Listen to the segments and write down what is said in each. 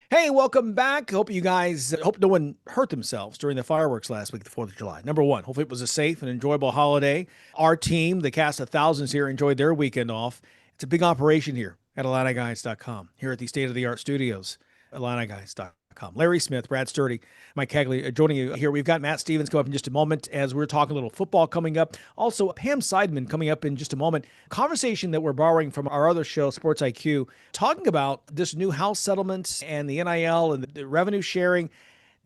Hey, welcome back. Hope you guys, hope no one hurt themselves during the fireworks last week, the 4th of July. Number one, hopefully it was a safe and enjoyable holiday. Our team, the cast of thousands here, enjoyed their weekend off. It's a big operation here at IlliniGuys.com, here at the state of the art studios, IlliniGuys.com. Larry Smith, Brad Sturdy, Mike Cagley joining you here. We've got Matt Stevens coming up in just a moment as we're talking a little football coming up. Also, Pam Seidman coming up in just a moment. Conversation that we're borrowing from our other show, Sports IQ, talking about this new house settlement and the NIL and the revenue sharing.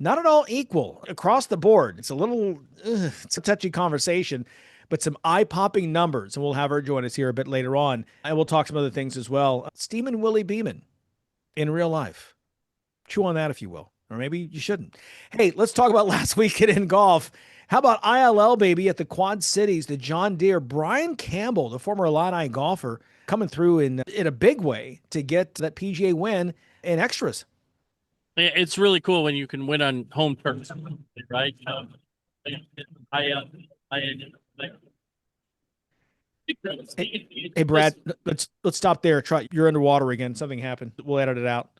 Not at all equal across the board. It's a little, it's a touchy conversation, but some eye-popping numbers. And we'll have her join us here a bit later on. And we'll talk some other things as well. Steamin' Willie Beeman in real life. Chew on that if you will, or maybe you shouldn't. Hey, let's talk about last weekend in golf. How about ILL, baby, at the Quad Cities, the John Deere? Brian Campbell, the former Illini golfer, coming through in a big way to get that PGA win in extras. It's really cool when you can win on home turf, right? Hey, Brad, let's stop there. You're underwater again. Something happened. We'll edit it out.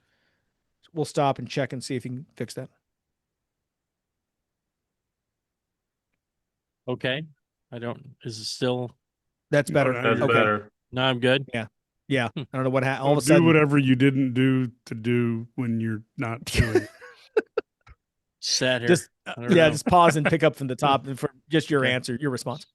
We'll stop and check and see if you can fix that. Okay. Is it still? That's better. That's okay. better. No, I'm good. Yeah. I don't know what happened. All Well, of a sudden, do whatever you didn't do to do when you're not doing it. Sat here. Just pause and pick up from the top for just your answer, your response.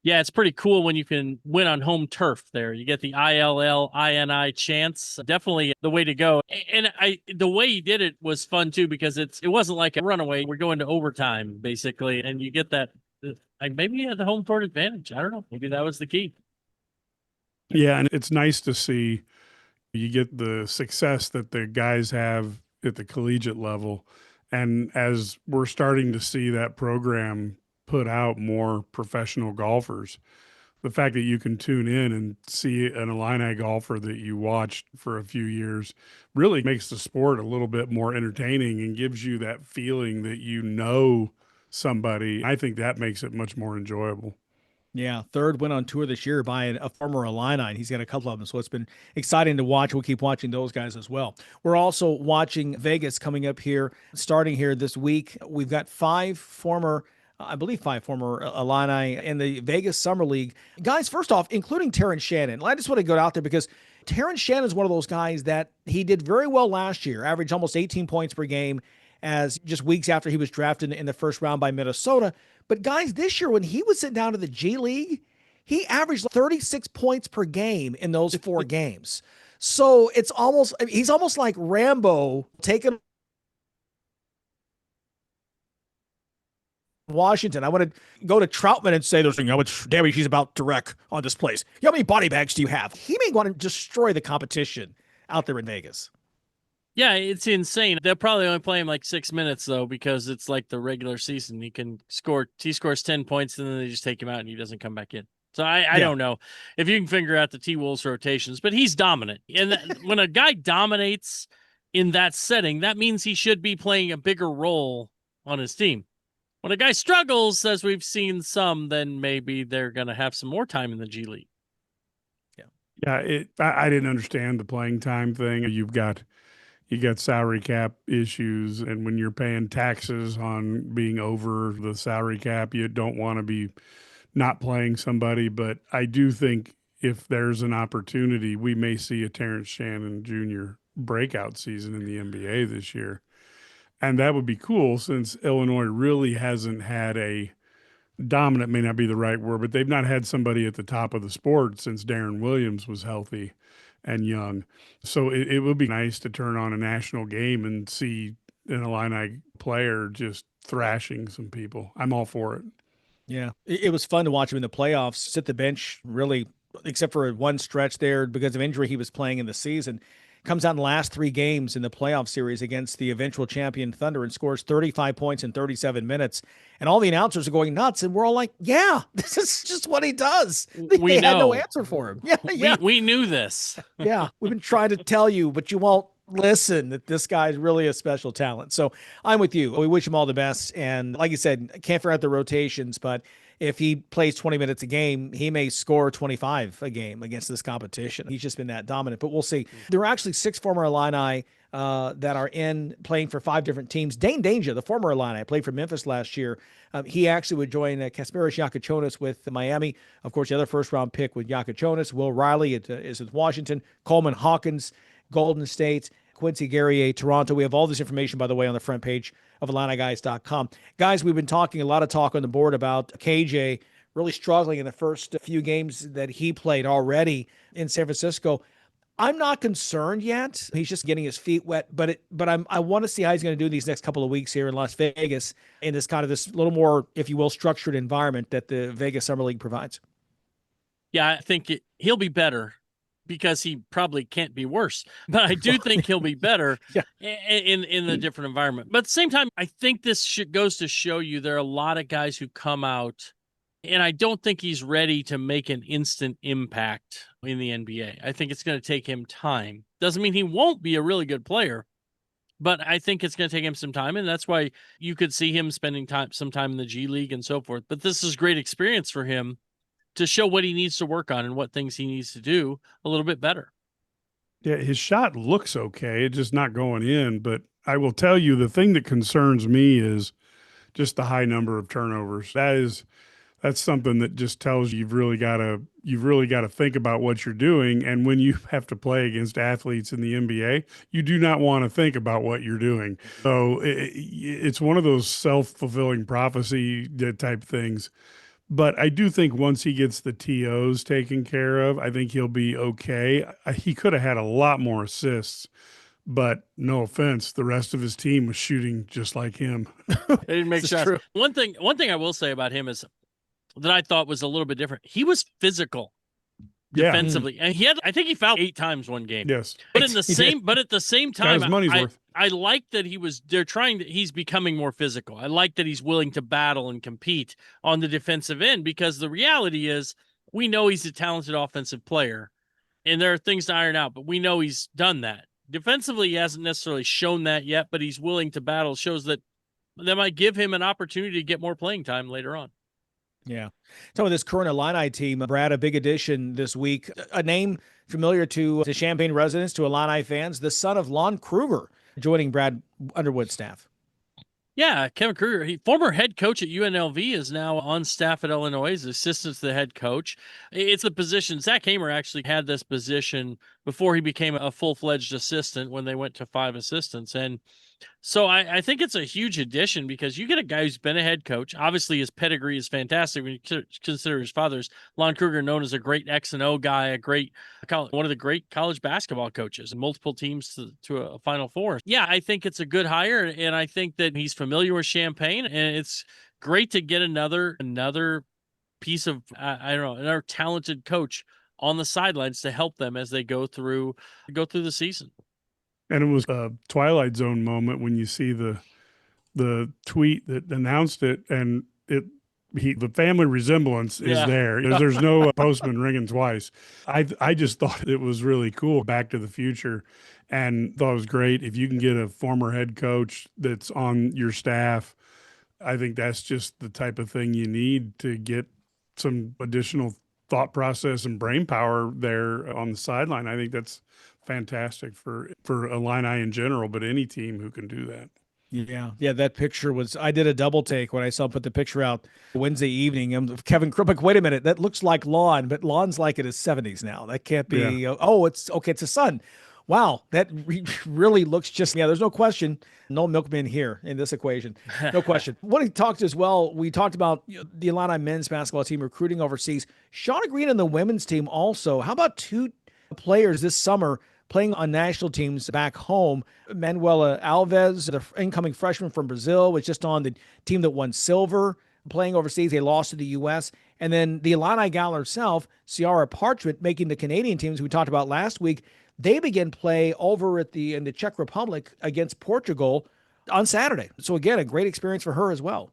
Yeah, it's pretty cool when you can win on home turf there. You get the ILLINI chance. Definitely the way to go. And the way he did it was fun too, because it wasn't like a runaway. We're going to overtime, basically. And you get that, maybe he had the home court advantage. I don't know. Maybe that was the key. Yeah, and it's nice to see you get the success that the guys have at the collegiate level. And as we're starting to see that program put out more professional golfers, the fact that you can tune in and see an Illini golfer that you watched for a few years really makes the sport a little bit more entertaining and gives you that feeling that you know somebody. I think that makes it much more enjoyable. Yeah, third win on tour this year by a former Illini, and he's got a couple of them, so it's been exciting to watch. We'll keep watching those guys as well. We're also watching Vegas coming up here, starting here this week. We've got five former Illini in the Vegas Summer League. Guys, first off, including Terrence Shannon. I just want to go out there because Terrence Shannon is one of those guys that he did very well last year, averaged almost 18 points per game as just weeks after he was drafted in the first round by Minnesota. But guys, this year when he was sent down to the G League, he averaged 36 points per game in those 4 games. So he's almost like Rambo taking Washington. I want to go to Troutman and say those things. How much damage he's about to wreck on this place. How many body bags do you have? He may want to destroy the competition out there in Vegas. Yeah, it's insane. They'll probably only play him like 6 minutes though, because it's like the regular season. He scores 10 points and then they just take him out and he doesn't come back in. So I don't know if you can figure out the T-Wolves rotations, but he's dominant. And when a guy dominates in that setting, that means he should be playing a bigger role on his team. When a guy struggles, as we've seen some, then maybe they're going to have some more time in the G League. Yeah, I didn't understand the playing time thing. You got salary cap issues, and when you're paying taxes on being over the salary cap, you don't want to be not playing somebody. But I do think if there's an opportunity, we may see a Terrence Shannon Jr. breakout season in the NBA this year. And that would be cool since Illinois really hasn't had a dominant, may not be the right word, but they've not had somebody at the top of the sport since Darren Williams was healthy and young. So it would be nice to turn on a national game and see an Illini player just thrashing some people. I'm all for it. Yeah, it was fun to watch him in the playoffs, sit the bench, really, except for one stretch there because of injury he was playing in the season. Comes out in the last 3 games in the playoff series against the eventual champion Thunder and scores 35 points in 37 minutes. And all the announcers are going nuts. And we're all like, yeah, this is just what he does. They had no answer for him. Yeah. We knew this. Yeah. We've been trying to tell you, but you won't listen that this guy's really a special talent. So I'm with you. We wish him all the best. And like you said, can't figure out the rotations, but if he plays 20 minutes a game, he may score 25 a game against this competition. He's just been that dominant, but we'll see. There are actually 6 former Illini that are playing for 5 different teams. Dane Danger, the former Illini, played for Memphis last year. He actually would join Kasparis Yakuchonis with Miami. Of course, the other first-round pick with Yakuchonis. Will Riley is with Washington. Coleman Hawkins, Golden State. Quincy Guerrier, Toronto. We have all this information, by the way, on the front page of IlliniGuys.com. Guys, we've been talking, a lot of talk on the board about KJ really struggling in the first few games that he played already in San Francisco. I'm not concerned yet. He's just getting his feet wet, but I want to see how he's going to do these next couple of weeks here in Las Vegas in this kind of this little more, if you will, structured environment that the Vegas Summer League provides. Yeah, I think he'll be better because he probably can't be worse. But I do think he'll be better in a different environment. But at the same time, I think this goes to show you there are a lot of guys who come out, and I don't think he's ready to make an instant impact in the NBA. I think it's going to take him time. Doesn't mean he won't be a really good player, but I think it's going to take him some time, and that's why you could see him spending some time in the G League and so forth. But this is great experience for him to show what he needs to work on and what things he needs to do a little bit better. Yeah, his shot looks okay. It's just not going in. But I will tell you, the thing that concerns me is just the high number of turnovers. That's something that just tells you you've really got to think about what you're doing. And when you have to play against athletes in the NBA, you do not want to think about what you're doing. So it's one of those self-fulfilling prophecy type things. But I do think once he gets the TOs taken care of, I think he'll be okay. He could have had a lot more assists, but no offense, the rest of his team was shooting just like him. They didn't make shots. True. One thing I will say about him is that I thought was a little bit different. He was physical defensively, and I think he fouled 8 times one game. Yes, but at the same time, his money's worth. I like that he's becoming more physical. I like that he's willing to battle and compete on the defensive end, because the reality is we know he's a talented offensive player and there are things to iron out, but we know he's done that. Defensively, he hasn't necessarily shown that yet, but he's willing to battle. Shows that might give him an opportunity to get more playing time later on. Yeah. Some of this current Illini team, Brad, a big addition this week, a name familiar to Champaign residents, to Illini fans, the son of Lon Kruger, joining Brad Underwood's staff. Yeah, Kevin Kruger, former head coach at UNLV, is now on staff at Illinois as assistant to the head coach. It's a position. Zach Hamer actually had this position before he became a full-fledged assistant when they went to 5 assistants. And so I think it's a huge addition, because you get a guy who's been a head coach. Obviously, his pedigree is fantastic when you consider his father's Lon Kruger, known as a great X&O guy, one of the great college basketball coaches, and multiple teams to a Final Four. Yeah, I think it's a good hire, and I think that he's familiar with Champaign, and it's great to get another piece of another talented coach on the sidelines to help them as they go through the season. And it was a Twilight Zone moment when you see the tweet that announced it, and the family resemblance is there. There's no postman ringing twice. I just thought it was really cool. Back to the Future, and thought it was great. If you can get a former head coach that's on your staff, I think that's just the type of thing you need to get some additional thought process and brain power there on the sideline. I think that's fantastic for Illini in general, but any team who can do that. Yeah. That picture I did a double take when I saw him put the picture out Wednesday evening. Kevin Krupik, wait a minute, that looks like Lon, but Lon's like in his 70s now. That can't be. Yeah. It's okay. It's a son. Wow, that really looks just. Yeah, there's no question. No milkman here in this equation. No question. What he talked as well, we talked about the Illini men's basketball team recruiting overseas. Shauna Green and the women's team also. How about 2 players this summer playing on national teams back home? Manuela Alves, the incoming freshman from Brazil, was just on the team that won silver. Playing overseas, they lost to the U.S. And then the Illini gal herself, Ciara Parchment, making the Canadian teams we talked about last week. They begin play over in the Czech Republic against Portugal on Saturday. So again, a great experience for her as well.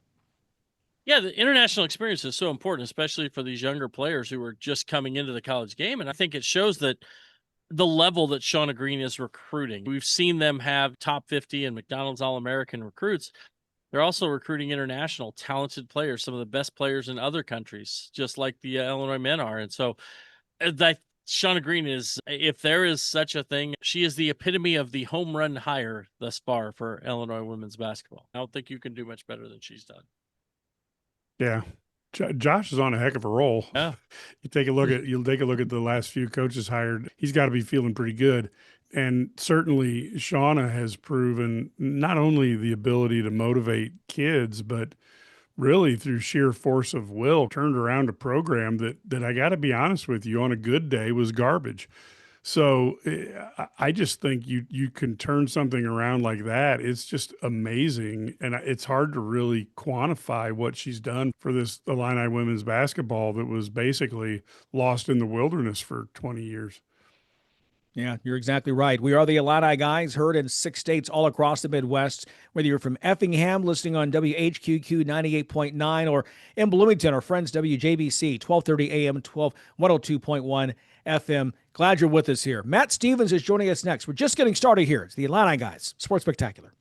Yeah, the international experience is so important, especially for these younger players who are just coming into the college game. And I think it shows that the level that Shauna Green is recruiting. We've seen them have top 50 and McDonald's All-American recruits. They're also recruiting international talented players, some of the best players in other countries, just like the Illinois men are. And so that Shauna Green is, if there is such a thing, she is the epitome of the home run hire thus far for Illinois women's basketball. I don't think you can do much better than she's done. Yeah. Josh is on a heck of a roll. Yeah. You'll take a look at the last few coaches hired. He's got to be feeling pretty good. And certainly Shauna has proven not only the ability to motivate kids, but really through sheer force of will, turned around a program that I got to be honest with you, on a good day was garbage. So I just think you can turn something around like that. It's just amazing. And it's hard to really quantify what she's done for this Illini women's basketball that was basically lost in the wilderness for 20 years. Yeah, you're exactly right. We are the Illini Guys, heard in 6 states all across the Midwest. Whether you're from Effingham, listening on WHQQ 98.9, or in Bloomington, our friends WJBC 1230 AM, 102.1 FM. Glad you're with us here. Matt Stevens is joining us next. We're just getting started here. It's the Illini Guys Sports Spectacular.